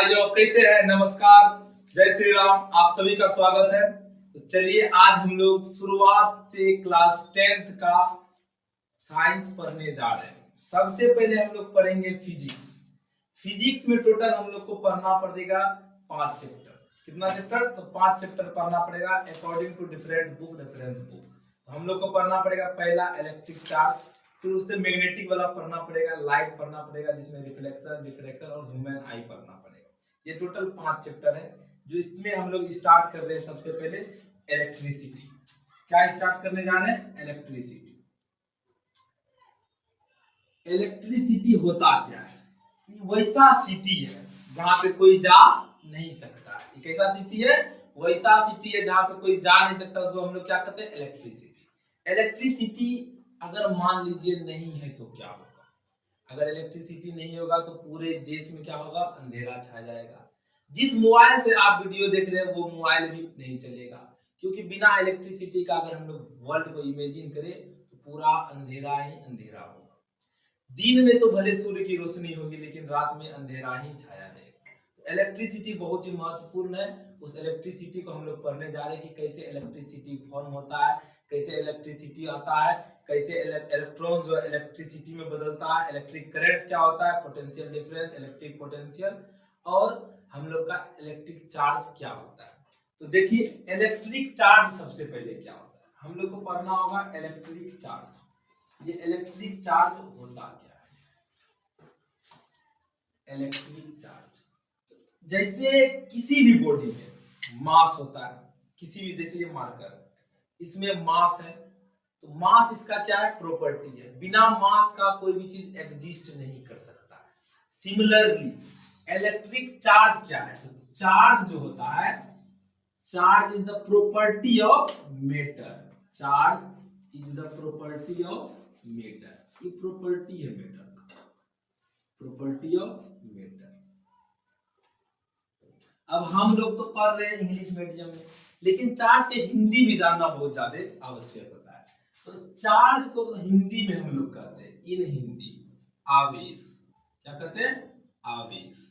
भाइयों, कैसे हैं? नमस्कार, जय श्री राम। आप सभी का स्वागत है। तो चलिए आज हम लोग शुरुआत से क्लास 10th का साइंस पढ़ने जा रहे हैं। सबसे पहले हम लोग पढ़ेंगे फिजिक्स। फिजिक्स में टोटल हम लोग को पढ़ना पड़ेगा 5 चैप्टर। कितना चैप्टर? तो 5 चैप्टर पढ़ना पड़ेगा according to different book, reference book. तो हम लोग को पढ़ना पड़ेगा पहला इलेक्ट्रिक चार्ज, फिर उससे मैग्नेटिक वाला पढ़ना पड़ेगा, लाइट पढ़ना पड़ेगा जिसमें रिफ्लेक्शन, डिफ्रैक्शन और ह्यूमन आई पढ़ना पड़ेगा। ये टोटल 5 चैप्टर है जो इसमें हम लोग स्टार्ट कर रहे हैं। सबसे पहले इलेक्ट्रिसिटी। क्या स्टार्ट करने जा रहे हैं? इलेक्ट्रिसिटी। इलेक्ट्रिसिटी होता क्या है? वैसा सिटी है जहां पे कोई जा नहीं सकता। ये कैसा सिटी है? वैसा सिटी है जहां पे कोई जा नहीं सकता, उसको हम लोग क्या कहते हैं? इलेक्ट्रिसिटी। इलेक्ट्रिसिटी अगर मान लीजिए नहीं है तो क्या होगा? अगर इलेक्ट्रिसिटी नहीं होगा तो पूरे देश में क्या होगा? अंधेरा छा जाएगा। जिस मोबाइल से आप वीडियो देख रहे हैं वो मोबाइल भी नहीं चलेगा, क्योंकि बिना इलेक्ट्रिसिटी का अगर हम लोग वर्ल्ड को इमेजिन करें तो पूरा अंधेरा ही अंधेरा होगा। दिन में तो भले सूर्य की रोशनी होगी लेकिन रात में अंधेरा ही छाया रहेगा। तो इलेक्ट्रिसिटी बहुत ही महत्वपूर्ण है। उस इलेक्ट्रिसिटी को हम लोग पढ़ने जा रहे हैं कि कैसे इलेक्ट्रिसिटी फॉर्म होता है, कैसे इलेक्ट्रिसिटी आता है, कैसे इलेक्ट्रॉन जो इलेक्ट्रिसिटी में बदलता है, इलेक्ट्रिक करंट्स क्या होता है, पोटेंशियल डिफरेंस, इलेक्ट्रिक पोटेंशियल, और हम लोग का इलेक्ट्रिक चार्ज क्या होता है। तो देखिए इलेक्ट्रिक चार्ज सबसे पहले क्या होता है हम लोग को पढ़ना होगा। इलेक्ट्रिक चार्ज, ये इलेक्ट्रिक चार्ज होता क्या है? इलेक्ट्रिक चार्ज जैसे किसी भी बॉडी में मास होता है, किसी भी, जैसे ये मार्कर, इसमें मास है, तो मास इसका क्या है? प्रॉपर्टी है। बिना मास का कोई भी चीज एग्जिस्ट नहीं कर सकता है। सिमिलरली इलेक्ट्रिक चार्ज क्या है? तो चार्ज जो होता है, charge is the property of matter. Charge is the property of matter. ये प्रॉपर्टी है मैटर का, प्रॉपर्टी ऑफ मैटर। अब हम लोग तो पढ़ रहे हैं इंग्लिश मीडियम में, लेकिन चार्ज के हिंदी भी जानना बहुत ज्यादा आवश्यक होता है। तो चार्ज को हिंदी में हम लोग कहते हैं, इन हिंदी, आवेश। क्या कहते हैं? आवेश।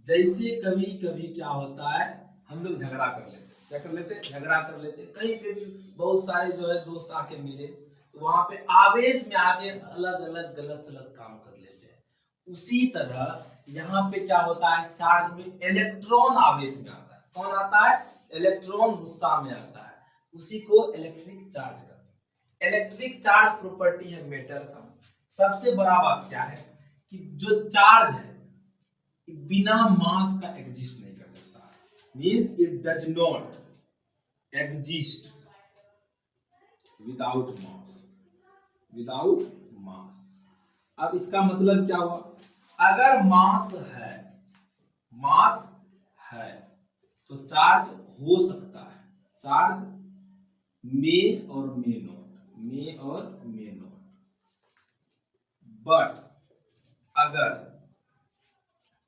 जैसे कभी कभी क्या होता है, हम लोग झगड़ा कर लेते हैं। क्या कर लेते हैं? झगड़ा कर लेते हैं। कहीं पे भी बहुत सारे जो है दोस्त आके मिले तो वहां पे आवेश में आके अलग अलग गलत सलत काम कर लेते हैं। उसी तरह यहाँ पे क्या होता है, चार्ज में इलेक्ट्रॉन आवेश में आता है। कौन आता है? इलेक्ट्रॉन गुस्सा में आता है। उसी को इलेक्ट्रिक चार्ज कहते हैं। इलेक्ट्रिक चार्ज प्रॉपर्टी है मैटर का। सबसे बड़ा बात क्या है कि जो चार्ज है बिना मास का एग्जिस्ट नहीं कर सकता, means it does not exist without mass, without mass. अब इसका मतलब क्या हुआ? अगर मास है, मास है तो चार्ज हो सकता है। चार्ज मे और मे नॉट, मे और मे नॉट। बट अगर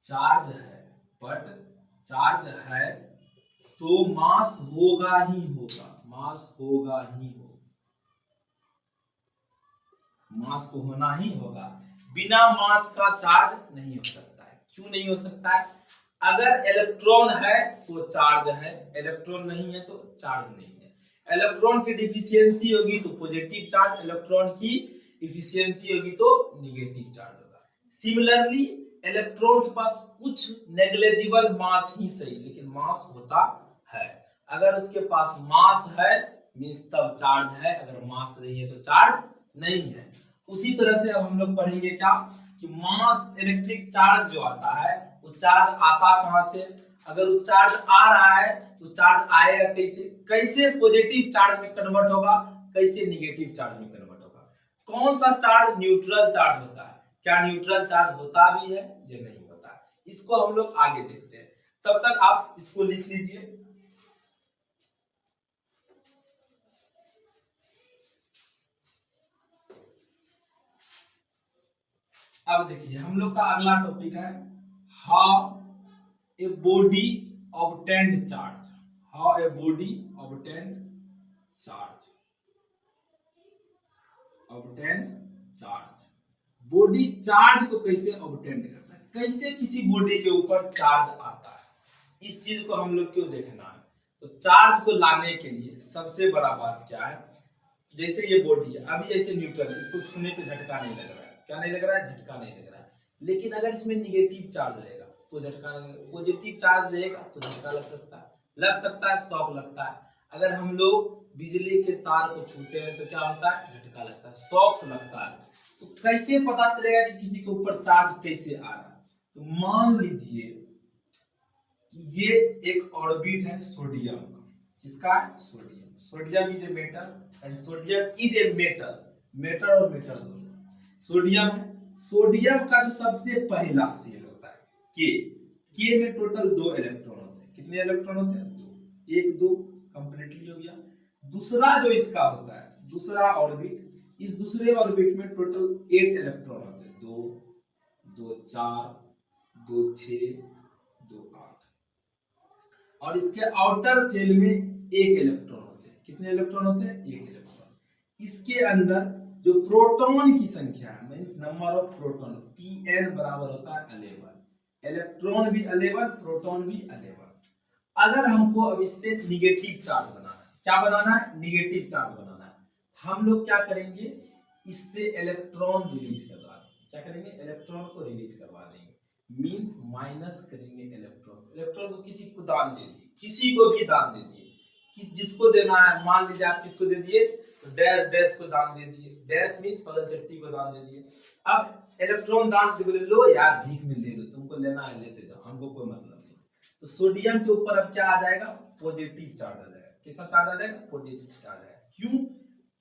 चार्ज है, बट चार्ज है तो मास होगा ही होगा, मास होगा ही होगा, मास को होना ही होगा। बिना मास का चार्ज नहीं हो सकता है। क्यों नहीं हो सकता है? अगर इलेक्ट्रॉन है तो चार्ज है, इलेक्ट्रॉन नहीं है तो चार्ज नहीं है। इलेक्ट्रॉन की डिफिशियंसी होगी तो पॉजिटिव चार्ज, इलेक्ट्रॉन की इफिशियंसी होगी तो निगेटिव चार्ज होगा। सिमिलरली इलेक्ट्रॉन के पास कुछ नेग्लिजिबल मास ही सही, लेकिन मास होता है। अगर उसके पास मास है मींस तब चार्ज है, अगर मास नहीं है तो चार्ज नहीं है। उसी तरह से अब हम लोग पढ़ेंगे क्या कि मास, इलेक्ट्रिक चार्ज जो आता है वो चार्ज आता कहां से? अगर वो चार्ज आ रहा है तो चार्ज आएगा कैसे? कैसे पॉजिटिव चार्ज में कन्वर्ट होगा, कैसे निगेटिव चार्ज में कन्वर्ट होगा? कौन सा चार्ज? न्यूट्रल चार्ज होता है। क्या न्यूट्रल चार्ज होता भी है या नहीं होता है? इसको हम लोग आगे देखते हैं। तब तक आप इसको लिख लीजिए। अब देखिए हम लोग का अगला टॉपिक है how a body obtained charge. How a body obtained charge, obtained charge. Body charge को कैसे ऑब्टेन्ड करता है, कैसे किसी बॉडी के ऊपर चार्ज आता है। इस चीज को हम लोग क्यों देखना है? तो चार्ज को लाने के लिए सबसे बड़ा बात क्या है, जैसे ये बॉडी है, अभी जैसे न्यूट्रल है, इसको छूने पे झटका नहीं लग रहा है, क्या नहीं लग रहा है? झटका नहीं लग रहा है। लेकिन अगर इसमें निगेटिव चार्ज रहेगा तो झटका नहीं लगेगा, पॉजिटिव चार्ज रहेगा तो झटका लग सकता है, शॉक लगता है। अगर हम लोग बिजली के तार को छूते हैं तो क्या होता है? झटका लगता है, शॉक लगता है। तो कैसे पता चलेगा कि किसी के ऊपर चार्ज कैसे आ रहा है? तो मान लीजिए कि ये एक ऑर्बिट है सोडियम का, किसका है? Sodium. Sodium is a metal and sodium is a metal, metal और मेटल दोनों। सोडियम है, सोडियम का जो सबसे पहला शेल होता है के में टोटल 2 इलेक्ट्रॉन होते हैं। कितने इलेक्ट्रॉन होते हैं? 2, 1 2 कंप्लीटली हो गया। दूसरा जो इसका होता है, दूसरा ऑर्बिट, इस दूसरे ऑर्बिट में टोटल 8 इलेक्ट्रॉन होते हैं, 2 2 4 2 6 2 8। और इसके आउटर सेल में 1 इलेक्ट्रॉन होते हैं। कितने इलेक्ट्रॉन होते हैं? 1 इलेक्ट्रॉन। इसके अंदर जो प्रोटॉन की संख्या है, means number of proton, Pn बराबर होता है 11। इलेक्ट्रॉन भी 11, प्रोटॉन भी 11। अगर हमको अब इससे निगेटिव चार्ज बनाना है, क्या बनाना है? निगेटिव चार्ज बनाना है। हम लोग क्या करेंगे? इससे इलेक्ट्रॉन रिलीज करवा देंगे। क्या करेंगे? इलेक्ट्रॉन को रिलीज करवा देंगे, मींस माइनस करेंगे इलेक्ट्रॉन। इलेक्ट्रॉन को किसी को दान दे दिए, किसी को भी दान दे दिए, किस जिसको देना है, मान लीजिए आप किसको दे दिए? तो डैश डैश को दान दे दिए, डैश मींस पगलचट्टी को दान दे दिए। अब इलेक्ट्रॉन दान दे, बोले लो यार भीख में ले लो, तुमको लेना है लेते जाओ, हमको कोई मतलब नहीं। तो सोडियम के ऊपर अब क्या आ जाएगा? पॉजिटिव चार्ज आ जाएगा। कैसा चार्ज आ जाएगा? पॉजिटिव चार्ज आएगा। क्यों?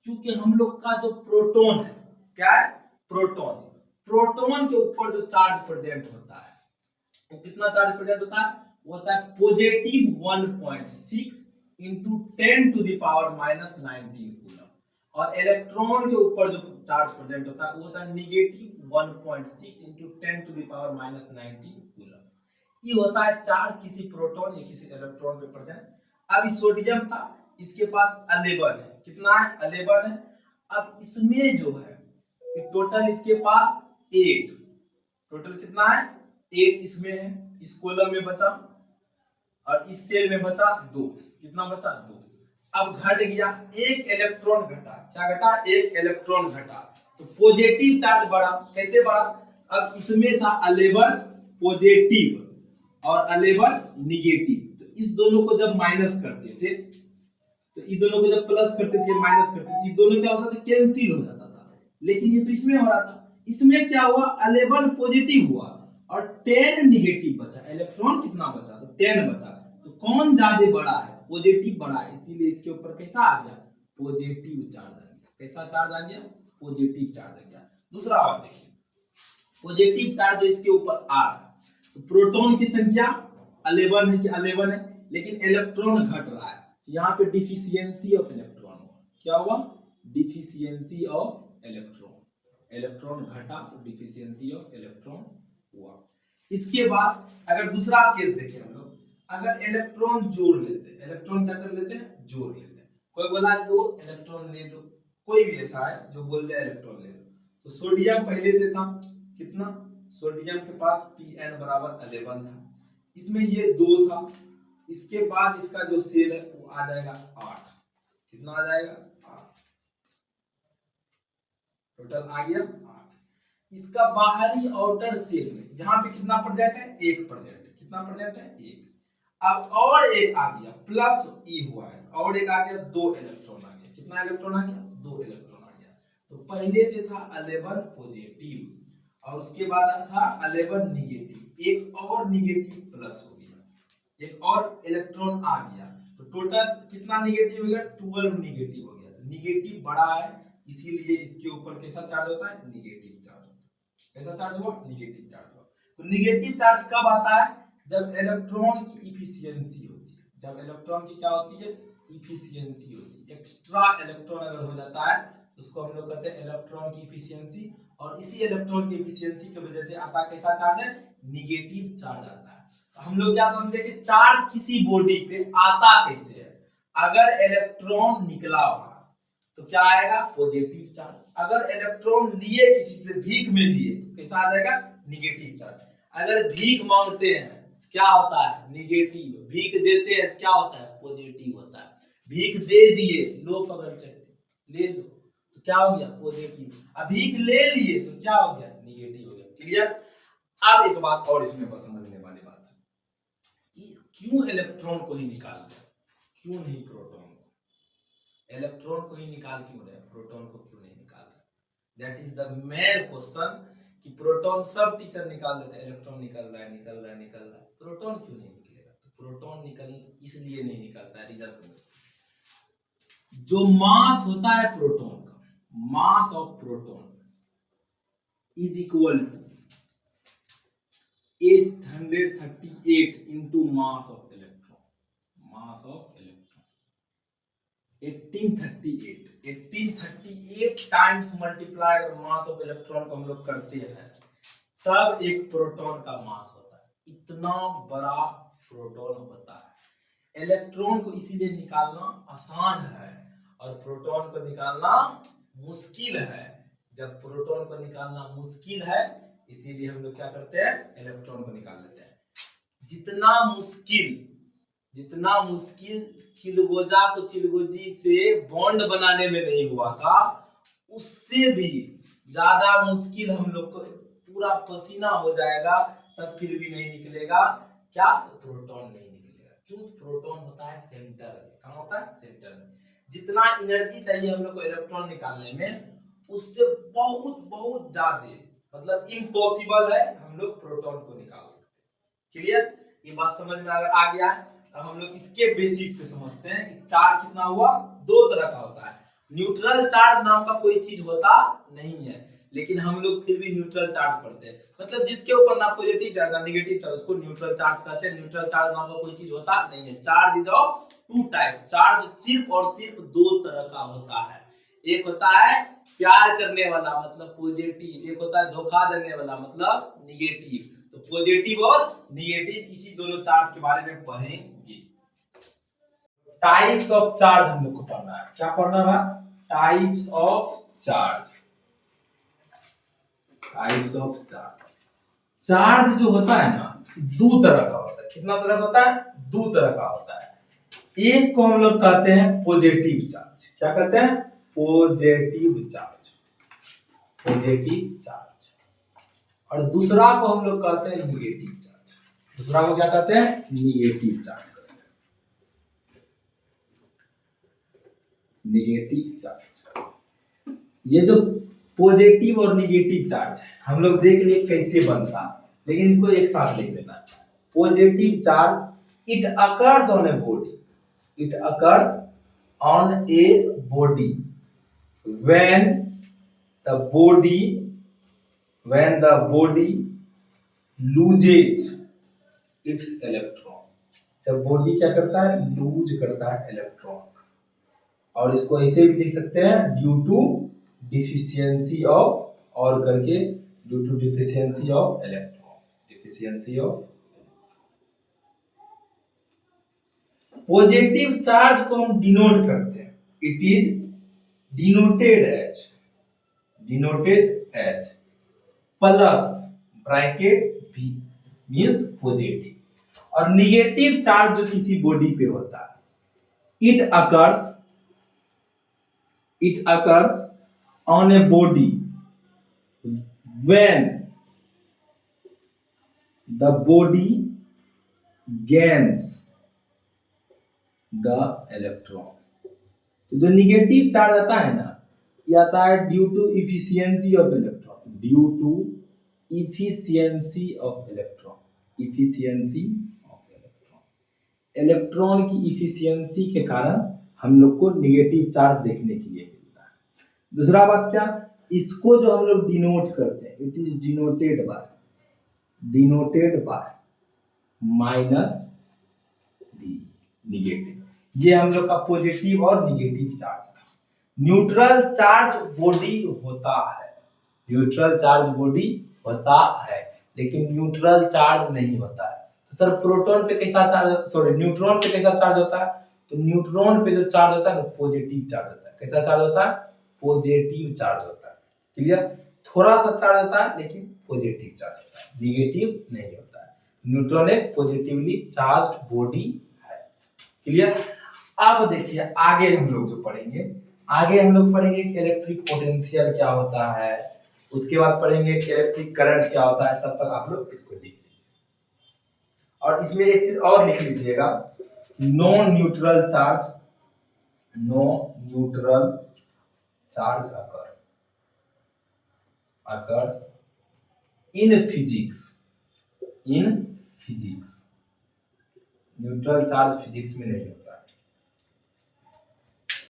क्योंकि हम लोग का जो प्रोटॉन है, क्या है? प्रोटॉन। प्रोटॉन के ऊपर जो चार्ज प्रेजेंट होता है, वो कितना चार्ज प्रेजेंट होता है? वो होता है positive 1.6 into 10 to the power -19 coulomb. और इलेक्ट्रॉन के ऊपर जो चार्ज प्रेजेंट होता है वो होता है negative 1.6 into 10 to the power -19 coulomb. ये होता है चार्ज किसी प्रोटॉन या किसी इलेक्ट्रॉन पे प्रेजेंट। अब सोडियम था, इसके पास 11 है। कितना है? 11 है। अब इसमें जो है टोटल इसके पास 8, टोटल कितना है? 8 इसमें है, इस कॉलम में बचा, और इस सेल में बचा 2। कितना बचा? 2। अब घट गया, 1 इलेक्ट्रॉन घटा। क्या घटा? 1 इलेक्ट्रॉन घटा, तो पॉजिटिव चार्ज बढ़ा। कैसे बढ़ा? अब इसमें था 11 पॉजिटिव और 11 निगेटिव, तो इस दोनों को जब माइनस करते थे, तो इस दोनों को जब प्लस करते थे माइनस करते थे, ये दोनों क्या होता था? कैंसिल हो जाता था। लेकिन ये तो इसमें हो रहा था, इसमें क्या हुआ? 11 पॉजिटिव हुआ और 10 निगेटिव बचा। इलेक्ट्रॉन कितना बचा? तो 10 बचा। तो कौन ज्यादा बड़ा है? पॉजिटिव बड़ा है, इसीलिए इसके ऊपर कैसा आ गया? पॉजिटिव चार्ज आ गया। कैसा चार्ज आ गया? पॉजिटिव चार्ज आ गया। दूसरा बात देखिए, पॉजिटिव चार्ज जो इसके ऊपर आ रहा है, तो प्रोटॉन की संख्या 11 है कि 11 है, लेकिन इलेक्ट्रॉन घट रहा है। यहाँ पे डिफिशियंसी ऑफ इलेक्ट्रॉन हुआ। क्या हुआ? Deficiency of electron. इलेक्ट्रॉन घटा तो डिफिशियंसी ऑफ इलेक्ट्रॉन हुआ। इसके बाद अगर दूसरा केस देखें हम लोग, अगर इलेक्ट्रॉन जोड़ लेते, इलेक्ट्रॉन क्या कर लेते हैं? जोड़ लेते हैं। कोई बोला लो इलेक्ट्रॉन ले लो, कोई भी ऐसा है जो बोल दे इलेक्ट्रॉन ले लो। तो सोडियम पहले से था, कितना? सोडियम के पास Pn बराबर 11 था, इसमें ये 2 था, इसके बाद इसका जो सेल है वो आ जाएगा 8। कितना आ जाएगा? 8। टोटल आ गया 8। इसका बाहरी आउटर सेल में जहां पे कितना प्रेजेंट है? 1 प्रेजेंट। कितना प्रेजेंट है? 1। अब और एक आ गया, प्लस ई हुआ है, और एक आ गया, 2 इलेक्ट्रॉन आ गया। कितना इलेक्ट्रॉन आ गया? 2 इलेक्ट्रॉन आ गया। तो पहले से था 11 पॉजिटिव और उसके बाद था 11 निगेटिव, एक और निगेटिव प्लस हो गया, एक और इलेक्ट्रॉन आ गया, तो टोटल कितना निगेटिव हो गया? 12 निगेटिव हो गया। तो निगेटिव बड़ा है, इसीलिए इसके ऊपर कैसा चार्ज होता है? निगेटिव चार्ज होता है। कैसा चार्ज हुआ? निगेटिव चार्ज हुआ। तो निगेटिव चार्ज कब आता है? जब इलेक्ट्रॉन की इफिशियंसी होती है। जब इलेक्ट्रॉन की क्या होती है? इफिशियंसी होती है। एक्स्ट्रा इलेक्ट्रॉन अगर हो जाता है तो उसको हम लोग कहते हैं इलेक्ट्रॉन की इफिशियंसी, और इसी इलेक्ट्रॉन की इफिशियंसी की वजह से आता कैसा चार्ज है? निगेटिव चार्ज आता है। तो हम लोग क्या समझते हैं कि चार्ज किसी बॉडी पे आता कैसे है? अगर इलेक्ट्रॉन निकला बाहर तो क्या आएगा? Positive charge. अगर इलेक्ट्रॉन लिए किसी से, भीख में लिए, तो कैसा आ जाएगा? Negative charge. अगर भीख मांगते हैं क्या होता है निगेटिव, भीख देते हैं तो क्या होता है पॉजिटिव होता है, भीख दे दिए लो पकड़ चलते ले लो तो क्या हो गया पॉजिटिव, अब भीख ले लिए तो क्या हो गया निगेटिव हो गया। क्लियर। अब एक बात और इसमें समझने वाली बात है कि क्यों इलेक्ट्रॉन को ही निकाल रहे, क्यों नहीं प्रोटॉन को, इलेक्ट्रॉन को ही निकाल क्यों रहे, प्रोटॉन को क्यों नहीं निकाल रहे, that is the main question. कि प्रोटॉन सब टीचर निकाल देते हैं, इलेक्ट्रॉन निकल रहा है निकल रहा है निकल रहा है, प्रोटॉन क्यों नहीं निकलेगा, तो प्रोटॉन निकल इसलिए नहीं निकलता है, रीजन समझो। जो मास होता है प्रोटॉन का, mass of proton is equal to 838 into mass of electron, mass of electron 1838 times multiply अगर मास ऑफ इलेक्ट्रॉन को हम लोग करते हैं तब एक प्रोटॉन का मास होता है, इतना बड़ा प्रोटॉन होता है। इलेक्ट्रॉन को इसीलिए निकालना आसान है और प्रोटॉन को निकालना मुश्किल है। जब प्रोटॉन को निकालना मुश्किल है इसीलिए हम लोग क्या करते हैं इलेक्ट्रॉन को निकाल लेते हैं। जितना मुश्किल चिलगोजा को चिलगोजी से बॉन्ड बनाने में नहीं हुआ था, उससे भी ज्यादा मुश्किल हम लोग को पूरा पसीना हो जाएगा तब फिर भी नहीं निकलेगा क्या, तो प्रोटॉन नहीं निकलेगा। क्यों, प्रोटॉन होता है सेंटर में, कहाँ होता है सेंटर में। जितना एनर्जी चाहिए हम लोग को इलेक्ट्रॉन निकालने में उससे बहुत ज्यादा, मतलब इम्पॉसिबल है हम लोग प्रोटॉन को निकाल सकते। क्लियर, ये बात समझ में अगर आ गया है अब हम लोग इसके बेसिस पे समझते हैं कि चार्ज कितना हुआ, दो तरह का होता है। न्यूट्रल चार्ज नाम का कोई चीज होता नहीं है, लेकिन हम लोग फिर भी न्यूट्रल चार्ज पढ़ते हैं, मतलब जिसके ऊपर ना पॉजिटिव चार्ज ना नेगेटिव चार्ज उसको न्यूट्रल चार्ज कहते हैं। न्यूट्रल चार्ज नाम का कोई चीज होता नहीं है। Charge is of two types, charge सिर्फ और सिर्फ दो तरह का होता है। एक होता है प्यार करने वाला मतलब पॉजिटिव, एक होता है धोखा देने वाला मतलब निगेटिव। तो पॉजिटिव और निगेटिव इसी दोनों चार्ज के बारे में पढ़ेंगे। टाइप्स ऑफ चार्ज हम लोग को पढ़ना है। क्या पढ़ना है, types of charge, types of charge. Charge जो होता है ना दो तरह का होता है। कितना तरह का होता है, दो तरह का होता है। एक को हम लोग कहते हैं पॉजिटिव चार्ज, क्या कहते हैं पॉजिटिव चार्ज, पॉजिटिव चार्ज। और दूसरा को हम लोग कहते हैं निगेटिव चार्ज। दूसरा को क्या कहते हैं, निगेटिव चार्ज कहते हैं, निगेटिव चार्ज। ये जो पॉजिटिव और निगेटिव चार्ज है हम लोग देख लिए कैसे बनता है, लेकिन इसको एक साथ लिख लेना। Positive charge it occurs on a body, it occurs on a body when the body loses its electron। जब बॉडी क्या करता है, लूज करता है इलेक्ट्रॉन। और इसको ऐसे भी लिख सकते हैं ड्यू टू डिफिशियंसी ऑफ, और करके due to deficiency of electron, deficiency of. Positive charge को हम डिनोट करते हैं, it is denoted as plus bracket v means positive. और निगेटिव चार्ज जो किसी बॉडी पे होता है, it occurs on a body when the body gains the electron. तो जो निगेटिव चार्ज आता है ना, ये आता है due to efficiency of electron, due to efficiency of electron, efficiency of electron. Electron की इफिशियंसी के कारण हम लोग को निगेटिव चार्ज देखने के लिए मिलता है। दूसरा बात क्या, इसको जो हम लोग डिनोट करते हैं, it is denoted by minus v, negative. ये हम लोग का पॉजिटिव और निगेटिव चार्ज था। न्यूट्रल चार्ज बॉडी होता है, न्यूट्रल चार्ज बॉडी होता है, लेकिन न्यूट्रल चार्ज नहीं होता है। तो सर प्रोटॉन पे कैसा चार्ज, सॉरी न्यूट्रॉन पे कैसा चार्ज होता है, तो न्यूट्रॉन पे जो चार्ज होता है वो पॉजिटिव चार्ज होता है। कैसा चार्ज होता है, पॉजिटिव चार्ज होता है। क्लियर, थोड़ा सा चार्ज होता है लेकिन पॉजिटिव चार्ज होता है, निगेटिव नहीं होता है। न्यूट्रॉन एक पॉजिटिवली चार्ज बॉडी है। क्लियर। अब देखिए आगे हम लोग जो पढ़ेंगे, आगे हम लोग पढ़ेंगे कि इलेक्ट्रिक पोटेंशियल क्या होता है, उसके बाद पढ़ेंगे कि इलेक्ट्रिक करंट क्या होता है। तब तक आप लोग इसको लिख लीजिए। और इसमें एक चीज और लिख लीजिएगा, no neutral charge, no neutral charge occur in physics, in physics. Neutral charge physics में नहीं होता।